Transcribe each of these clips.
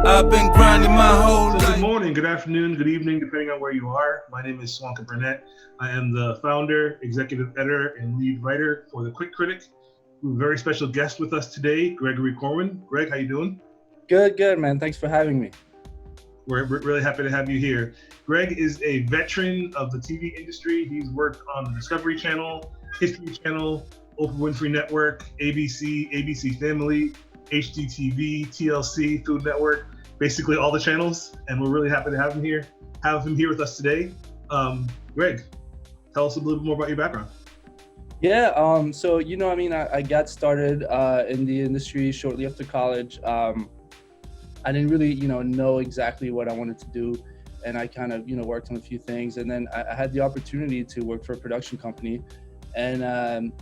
I've been grinding my whole So life. good morning, good afternoon, good evening, depending on where you are. My name is Joaquin Burnett. I am the founder, executive editor, and lead writer for the Critic. We have a very special guest with us today, Gregory Corwin. Greg, how you doing? Good, man. Thanks for having me. We're really happy to have you here. Greg is a veteran of the TV industry. He's worked on the Discovery Channel, History Channel, Oprah Winfrey Network, ABC, ABC Family, HGTV, TLC, Food Network, basically all the channels. And we're really happy to have him here with us today. Greg, tell us a little bit more about your background. Yeah, I got started in the industry shortly after college. I didn't really, know exactly what I wanted to do. And I kind of, worked on a few things. And then I had the opportunity to work for a production company. And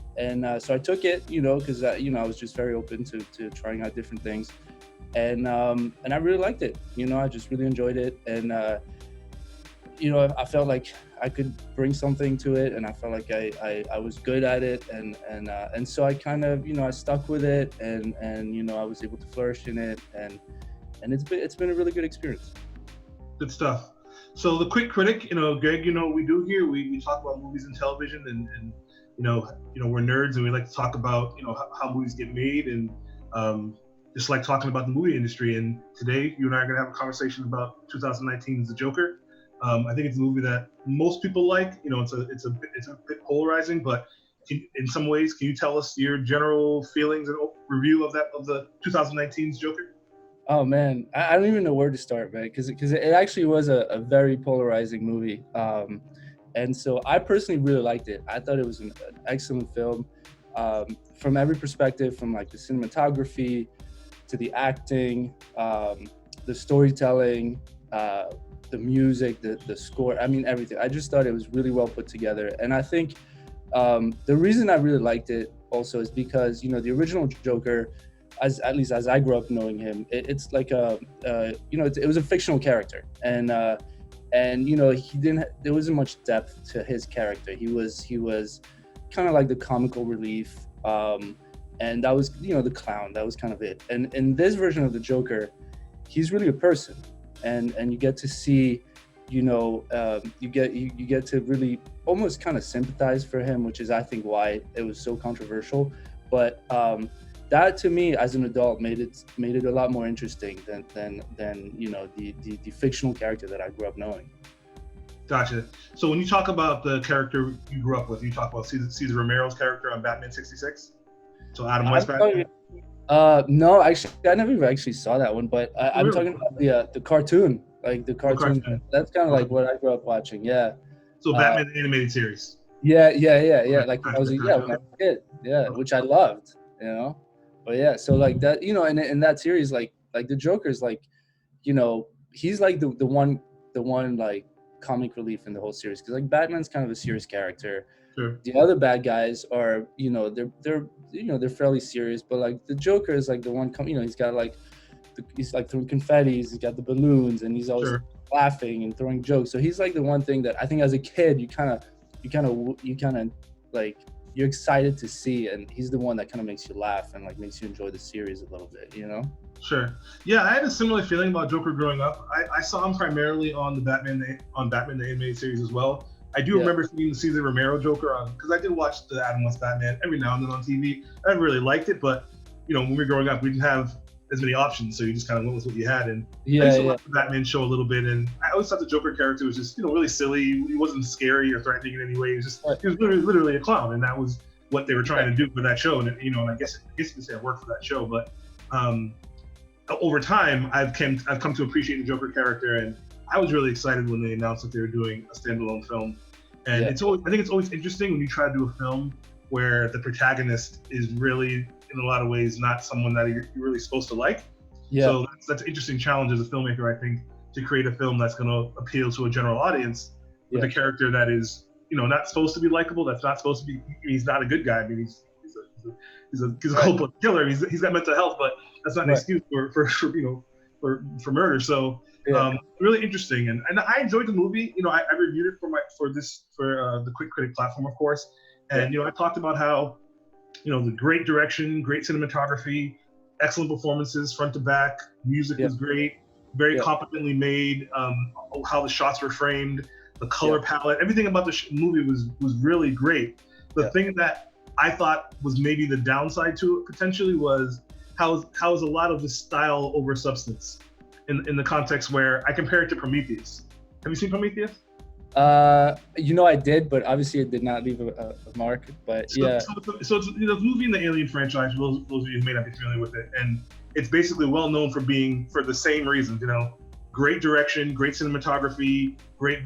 so I took it, because, I was just very open to trying out different things. And I really liked it. I just really enjoyed it. And, I felt like I could bring something to it, and I felt like I was good at it. And so I kind of, I stuck with it, and I was able to flourish in it. And it's been a really good experience. Good stuff. So the Quick Critic, Greg, we do here, we talk about movies and television, and we're nerds, and we like to talk about, how movies get made, and just like talking about the movie industry. And today, you and I are going to have a conversation about 2019's The Joker. I think it's a movie that most people like. It's a bit polarizing, but in some ways, can you tell us your general feelings and review of the 2019's Joker? Oh man, I don't even know where to start, man, because it actually was a very polarizing movie. And so I personally really liked it. I thought it was an excellent film from every perspective, from like the cinematography to the acting, the storytelling, the music, the score. I mean, everything. I just thought it was really well put together. And I think the reason I really liked it also is because, the original Joker, at least as I grew up knowing him, it's like it was a fictional character, and there wasn't much depth to his character. He was kind of like the comical relief, and that was the clown. That was kind of it. And in this version of the Joker, he's really a person, and you get to see, you get to really almost kind of sympathize for him, which is I think why it was so controversial. But that to me as an adult made it a lot more interesting than the fictional character that I grew up knowing. Gotcha. So when you talk about the character you grew up with, you talk about Cesar Romero's character on Batman '66. So Adam West Batman. No, actually, I never actually saw that one. But I'm Really? talking about the cartoon, like the cartoon. That's kind of like what I grew up watching. Yeah. So Batman the animated series. Yeah. Okay, Like when I gotcha, was gotcha. when I was a kid. Yeah, which I loved. But yeah, so like that, and in that series, like the Joker's like, he's like the one like comic relief in the whole series, because like Batman's kind of a serious character. Sure. The other bad guys are, they're fairly serious, but like the Joker is like the one, he's got like, he's like throwing confetti, he's got the balloons, and he's always laughing and throwing jokes. So he's like the one thing that I think as a kid you kind of like, you're excited to see, and he's the one that kind of makes you laugh and like makes you enjoy the series a little bit, Sure. Yeah, I had a similar feeling about Joker growing up. I saw him primarily on Batman the animated series as well. I do remember seeing the Cesar Romero Joker because I did watch the Adam West Batman every now and then on TV. I never really liked it, but when we were growing up, we didn't have as many options, so you just kind of went with what you had. And I used to watch the Batman show a little bit, and I always thought the Joker character was just really silly. He wasn't scary or threatening in any way. He was literally a clown, and that was what they were trying to do for that show. And and I guess you could say it worked for that show. But over time, I've come to appreciate the Joker character, and I was really excited when they announced that they were doing a standalone film. And I think it's always interesting when you try to do a film where the protagonist is really, in a lot of ways, not someone that you're really supposed to like. Yeah. So that's an interesting challenge as a filmmaker, I think, to create a film that's going to appeal to a general audience with a character that is, not supposed to be likable. That's not supposed to be. He's not a good guy. I mean, he's a cold-blooded killer. He's got mental health, but that's not an excuse for murder. So really interesting, and I enjoyed the movie. I reviewed it for the Quick Critic platform, of course, and I talked about how the great direction, great cinematography, excellent performances front to back, music was great. very Yeah. competently made. How the shots were framed, the color palette, everything about the movie was really great. The thing that I thought was maybe the downside to it potentially was how is a lot of the style over substance in the context where I compare it to Prometheus. Have you seen Prometheus? I did, but obviously it did not leave a mark. But So yeah, it's the movie in the Alien franchise. Those of you who may not be familiar with it, and it's basically well known for being for the same reasons. Great direction, great cinematography, great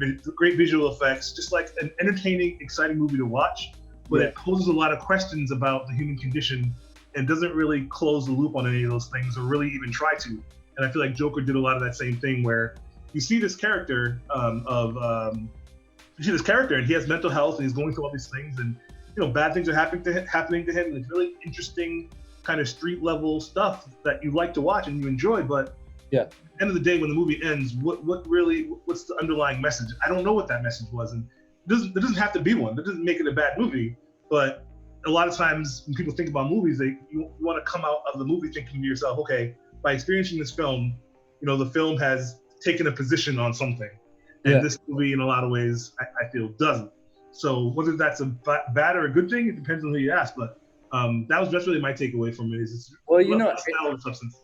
visual effects, just like an entertaining, exciting movie to watch. But it poses a lot of questions about the human condition and doesn't really close the loop on any of those things or really even try to. And I feel like Joker did a lot of that same thing where you see this character and he has mental health and he's going through all these things and bad things are happening to him and it's really interesting kind of street level stuff that you like to watch and you enjoy. But at the end of the day, when the movie ends, what's the underlying message? I don't know what that message was, and there doesn't have to be one. That doesn't make it a bad movie. But a lot of times when people think about movies, you want to come out of the movie thinking to yourself, okay, by experiencing this film, the film has taken a position on something. And this movie, in a lot of ways, I feel doesn't. So whether that's a bad or a good thing, it depends on who you ask. But that's really my takeaway from it. Is style and substance.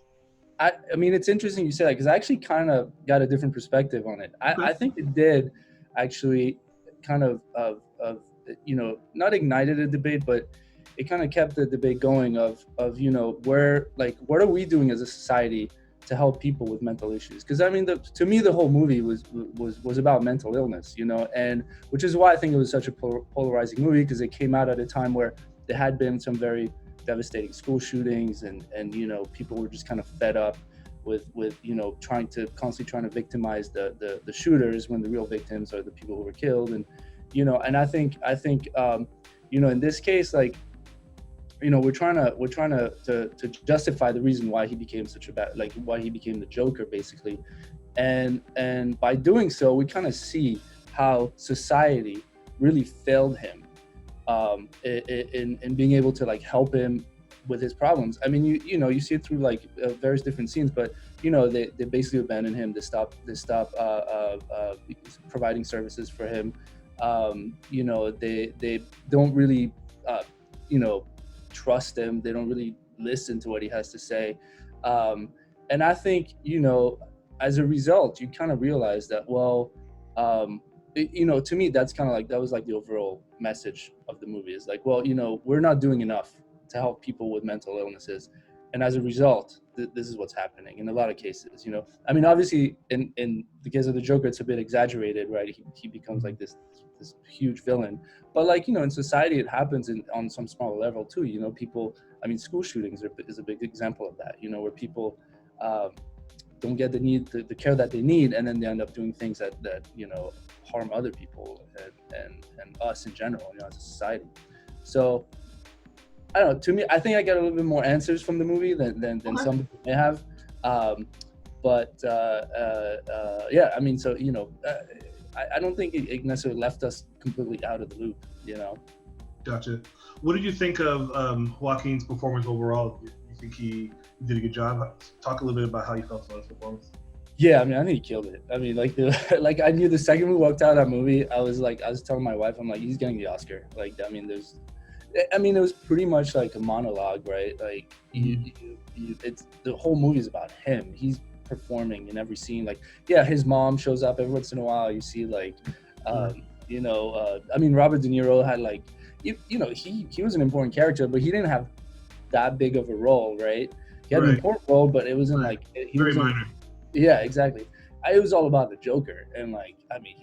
I mean, it's interesting you say that because I actually kind of got a different perspective on it. I think it did actually kind of not ignited a debate, but it kind of kept the debate going of where, like, what are we doing as a society to help people with mental issues? Because I mean, to me, the whole movie was about mental illness, and which is why I think it was such a polarizing movie, because it came out at a time where there had been some very devastating school shootings and people were just kind of fed up with constantly trying to victimize the shooters when the real victims are the people who were killed. And and I think in this case, like, we're trying to justify the reason why he became why he became the Joker, basically. And by doing so, we kind of see how society really failed him in being able to, like, help him with his problems. I mean, you see it through, like, various different scenes, but they basically abandon him. They stop providing services for him. They don't really trust him. They don't really listen to what he has to say. And I think, as a result, you kind of realize that, to me, that's kind of like, that was like the overall message of the movie is like, we're not doing enough to help people with mental illnesses. And as a result, this is what's happening in a lot of cases. I mean, obviously in the case of the Joker, it's a bit exaggerated, right? He becomes like this huge villain, but, like, in society, it happens on some smaller level too. People, I mean, school shootings is a big example of that, where people don't get the care that they need, and then they end up doing things that harm other people and us in general, as a society. So I don't know, to me, I think I got a little bit more answers from the movie than some people may have. I mean, so, I don't think it necessarily left us completely out of the loop, Gotcha. What did you think of Joaquin's performance overall? You think he did a good job? Talk a little bit about how you felt about his performance. Yeah, I mean, I think he killed it. I mean, like, I knew the second we walked out of that movie, I was telling my wife, I'm like, he's getting the Oscar. Like, I mean, it was pretty much like a monologue, right? Like, it's the whole movie is about him. He's performing in every scene. Like, his mom shows up every once in a while. You see, like, I mean, Robert De Niro had, like, he was an important character, but he didn't have that big of a role, right? He had an important role, but it wasn't like very minor. Yeah, exactly. It was all about the Joker, and, like, I mean,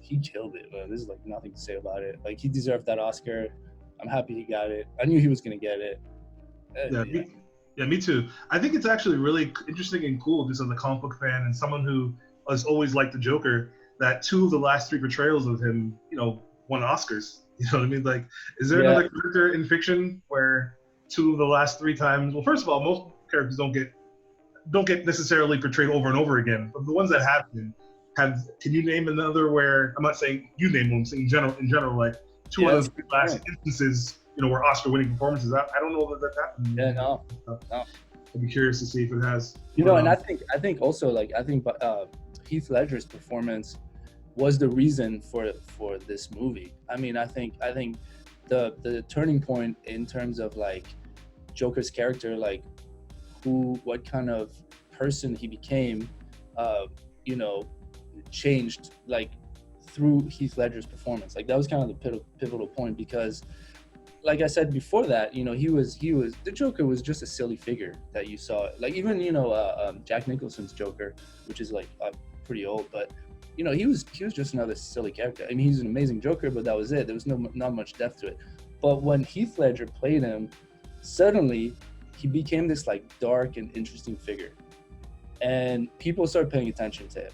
he killed it. There's, like, nothing to say about it. Like, he deserved that Oscar. I'm happy he got it. I knew he was gonna get it. Me too. I think it's actually really interesting and cool, just as a comic book fan and someone who has always liked the Joker, that 2 of the last 3 portrayals of him, won Oscars. You know what I mean? Like, is there another character in fiction where 2 of the last 3 times? Well, first of all, most characters don't get necessarily portrayed over and over again. But the ones that have been, can you name another where, I'm not saying you name one, I'm saying in general, like 2 of the last instances, where Oscar-winning performances. I don't know that happened. Yeah, no. I'd be curious to see if it has. You know, and I think also like Heath Ledger's performance was the reason for this movie. I mean, I think the turning point in terms of like Joker's character, like what kind of person he became, you know, changed like through Heath Ledger's performance. Like that was kind of the pivotal point, because like I said before that, you know, he was the Joker was just a silly figure that you saw. Like even, you know, Jack Nicholson's Joker, which is like pretty old, but you know, he was just another silly character. I mean, he's an amazing Joker, but that was it. There was not much depth to it. But when Heath Ledger played him, suddenly he became this like dark and interesting figure, and people started paying attention to him.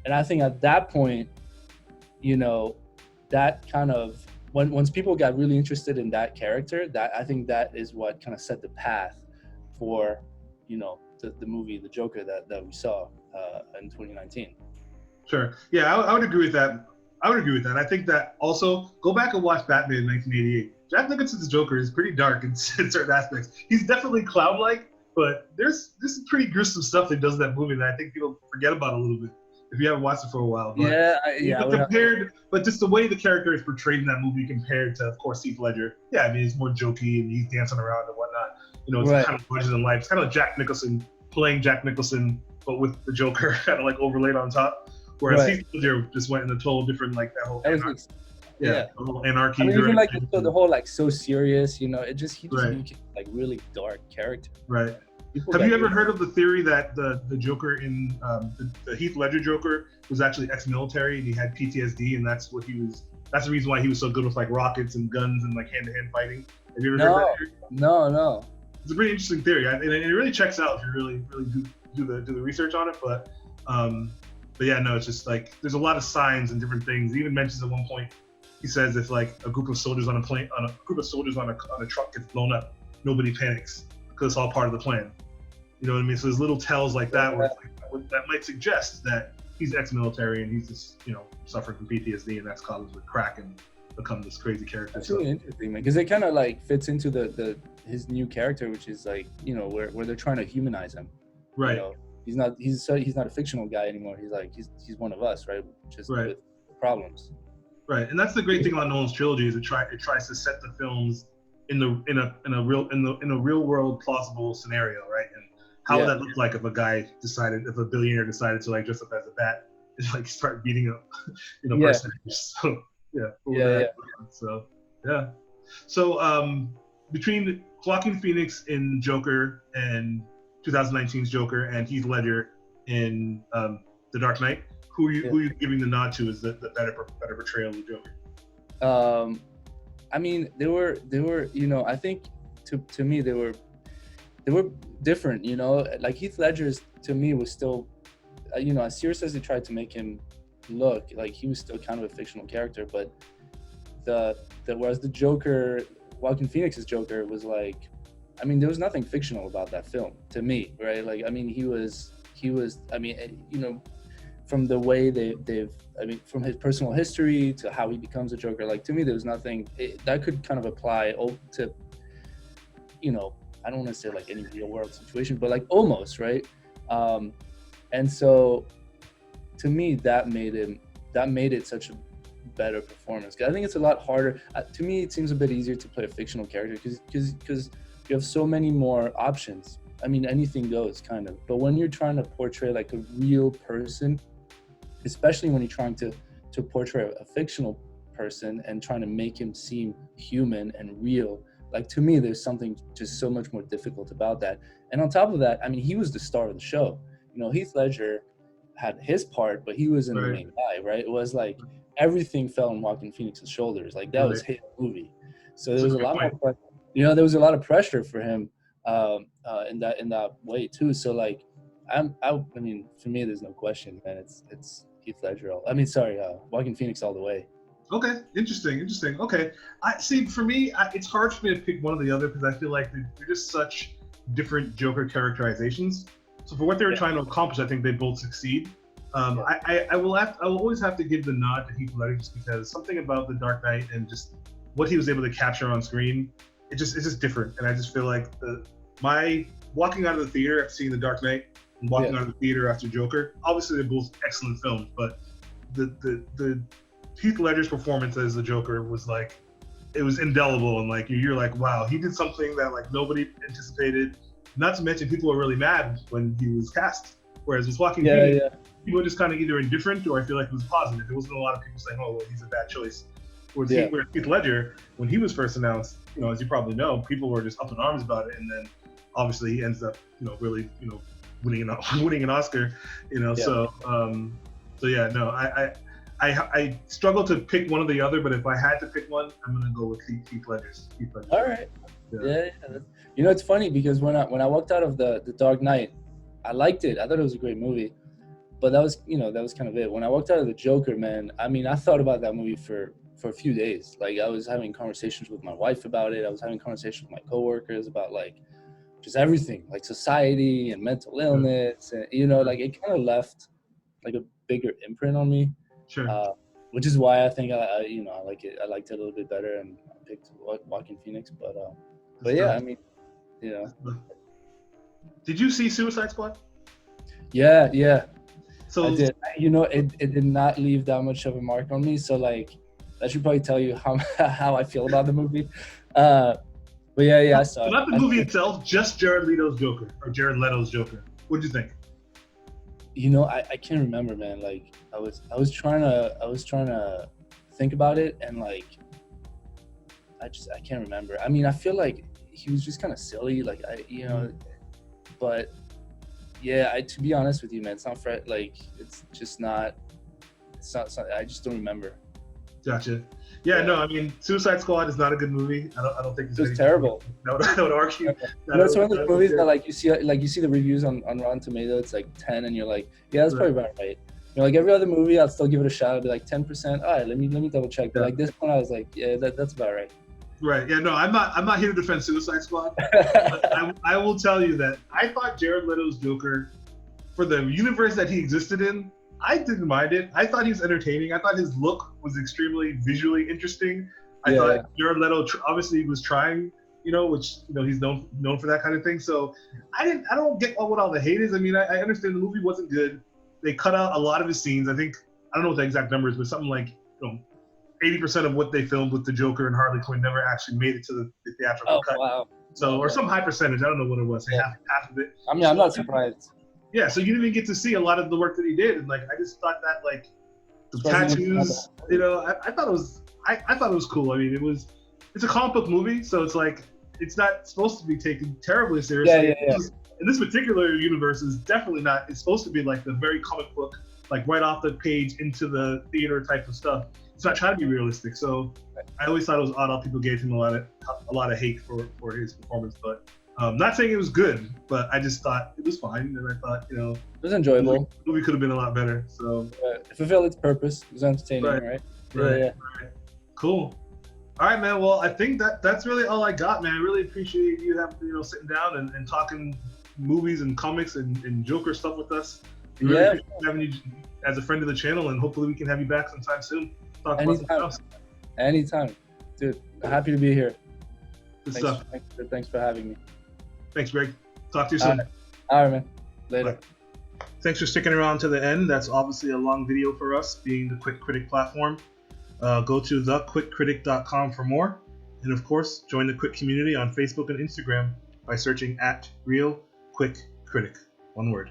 And I think at that point, you know, that kind of once people got really interested in that character, that I think that is what kind of set the path for, you know, the movie The Joker that we saw in 2019. Sure. Yeah, I would agree with that. I think that also, go back and watch Batman in 1988. Jack Nicholson's Joker is pretty dark in certain aspects. He's definitely clown-like, but there's some pretty gruesome stuff that he does in that movie that I think people forget about a little bit if you haven't watched it for a while. But, but just the way the character is portrayed in that movie compared to, of course, Heath Ledger. Yeah, I mean, he's more jokey and he's dancing around and whatnot. You know, it's kind of larger than life. It's kind of like Jack Nicholson playing Jack Nicholson, but with the Joker kind of like overlaid on top. Whereas Heath Ledger just went in a total different, like that whole the whole anarchy. I mean, even like the whole like so serious, you know, he just became like really dark character. Right. Have you ever heard of the theory that the Joker in the Heath Ledger Joker was actually ex-military and he had PTSD, and that's the reason why he was so good with like rockets and guns and like hand-to-hand fighting? Have you ever heard that theory? No. It's a pretty interesting theory, and it really checks out if you really do the research on it. But yeah, no, it's just like there's a lot of signs and different things. He even mentions at one point, he says if like a group of soldiers on a truck gets blown up, nobody panics because it's all part of the plan. You know what I mean? So there's little tells like that where it's like, that might suggest that he's ex-military and he's just, you know, suffering from PTSD, and that's caused him to crack and become this crazy character. That's really interesting, man, because it kind of like fits into his new character, which is like, you know, where they're trying to humanize him. Right. You know, he's not a fictional guy anymore. He's like he's one of us, right? Just with problems. Right, and that's the great thing about Nolan's trilogy is it tries to set the films in a real world plausible scenario, right? And how would that look like if a billionaire decided to like dress up as a bat and like start beating up, you know, personages? So between Joaquin Phoenix in Joker and 2019's Joker and Heath Ledger in The Dark Knight, who are you giving the nod to as the better portrayal of the Joker? I mean, they were, you know, I think to me they were different, you know. Like Heath Ledger's to me was still, you know, as serious as they tried to make him look, like he was still kind of a fictional character. But whereas the Joker, Joaquin Phoenix's Joker, was like, I mean, there was nothing fictional about that film to me, right? Like, I mean, he was, I mean, you know, from the way I mean, from his personal history to how he becomes a Joker, like to me, there was nothing that could kind of apply to, you know, I don't want to say like any real world situation, but like almost, right? And so to me, that made it such a better performance. I think it's a lot harder. To me, it seems a bit easier to play a fictional character because you have so many more options. I mean, anything goes kind of. But when you're trying to portray like a real person, especially when you're trying to portray a fictional person and trying to make him seem human and real, like to me, there's something just so much more difficult about that. And on top of that, I mean, he was the star of the show. You know, Heath Ledger had his part, but he wasn't the main guy, right? It was like everything fell on Joaquin Phoenix's shoulders. Like that was his movie. So there was a lot more, you know, there was a lot of pressure for him in that way too. So like, I mean, for me, there's no question, man. It's Heath Ledger. Joaquin Phoenix all the way. Okay, interesting. Okay, for me, it's hard for me to pick one or the other because I feel like they're just such different Joker characterizations. So for what they were trying to accomplish, I think they both succeed. I will always have to give the nod to Heath Ledger just because something about The Dark Knight and just what he was able to capture on screen, it's just different. And I just feel like what walking out of the theater after seeing The Dark Knight and walking out of the theater after Joker, obviously they're both excellent films, but the Heath Ledger's performance as the Joker was like, it was indelible, and like you're like, wow, he did something that like nobody anticipated. Not to mention, people were really mad when he was cast. Whereas with Joaquin Phoenix, people were just kind of either indifferent, or I feel like it was positive. There wasn't a lot of people saying, "Oh, well, he's a bad choice." Whereas Heath Ledger, when he was first announced, you know, as you probably know, people were just up in arms about it, and then obviously he ends up, you know, really, you know, winning an Oscar, you know. So yeah, no, I struggle to pick one or the other, but if I had to pick one, I'm gonna go with Heath Ledger's. All right. Yeah. You know, it's funny because when I walked out of the Dark Knight, I liked it. I thought it was a great movie, but that was kind of it. When I walked out of the Joker, man, I mean, I thought about that movie for a few days. Like, I was having conversations with my wife about it. I was having conversations with my coworkers about like just everything, like society and mental illness, and you know, like it kind of left like a bigger imprint on me. Sure. Which is why I think I like it. I liked it a little bit better, and I picked Joaquin Phoenix. But yeah, I mean, yeah. Did you see Suicide Squad? Yeah. So I did. You know, it did not leave that much of a mark on me. So like, that should probably tell you how I feel about the movie. But yeah, I saw it. Not the movie itself, just Jared Leto's Joker. What'd you think? You know, I can't remember, man. Like, I was trying to think about it, and like, I can't remember. I mean, I feel like he was just kind of silly, like but yeah, to be honest with you, man, it's not like it's not I just don't remember. Gotcha. Yeah, no, I mean, Suicide Squad is not a good movie. I don't think it was terrible. I would argue. It's one of those movies that like you see the reviews on Rotten Tomatoes, it's like 10, and you're like, yeah, that's probably about right. You know, like every other movie, I'll still give it a shot. I'll be like 10%. All right, let me double check. But like this one, I was like, yeah, that's about right. Right. Yeah. No, I'm not here to defend Suicide Squad. But I will tell you that I thought Jared Leto's Joker, for the universe that he existed in, I didn't mind it. I thought he was entertaining. I thought his look was extremely visually interesting. I thought Jared Leto obviously was trying, you know, which, you know, he's known for that kind of thing. So I don't get what all the hate is. I mean, I understand the movie wasn't good. They cut out a lot of his scenes. I think, I don't know what the exact number is, but something like, you know, 80% of what they filmed with the Joker and Harley Quinn never actually made it to the theatrical cut. Wow. So, or some high percentage. I don't know what it was. Half of it. I mean, I'm not surprised. Yeah, so you didn't even get to see a lot of the work that he did, and like I just thought that like the tattoos, you know, I thought it was cool. I mean, it's a comic book movie, so it's like it's not supposed to be taken terribly seriously. Yeah. And this particular universe is definitely not. It's supposed to be like the very comic book, like right off the page into the theater type of stuff. It's not trying to be realistic. So I always thought it was odd how people gave him a lot of hate for his performance, but. Not saying it was good, but I just thought it was fine, and I thought, you know, it was enjoyable. The movie could have been a lot better. So it fulfilled its purpose. It was entertaining, right? Right. Cool. All right, man. Well, I think that's really all I got, man. I really appreciate you sitting down and talking movies and comics and Joker stuff with us. Really appreciate having you as a friend of the channel, and hopefully we can have you back sometime soon. Talk about something else. Anytime, dude. Happy to be here. Good stuff. Thanks for having me. Thanks, Greg. Talk to you soon. All right, man. Later. Bye. Thanks for sticking around to the end. That's obviously a long video for us, being the Quick Critic platform. Go to thequickcritic.com for more. And of course, join the Quick community on Facebook and Instagram by searching @RealQuickCritic. One word.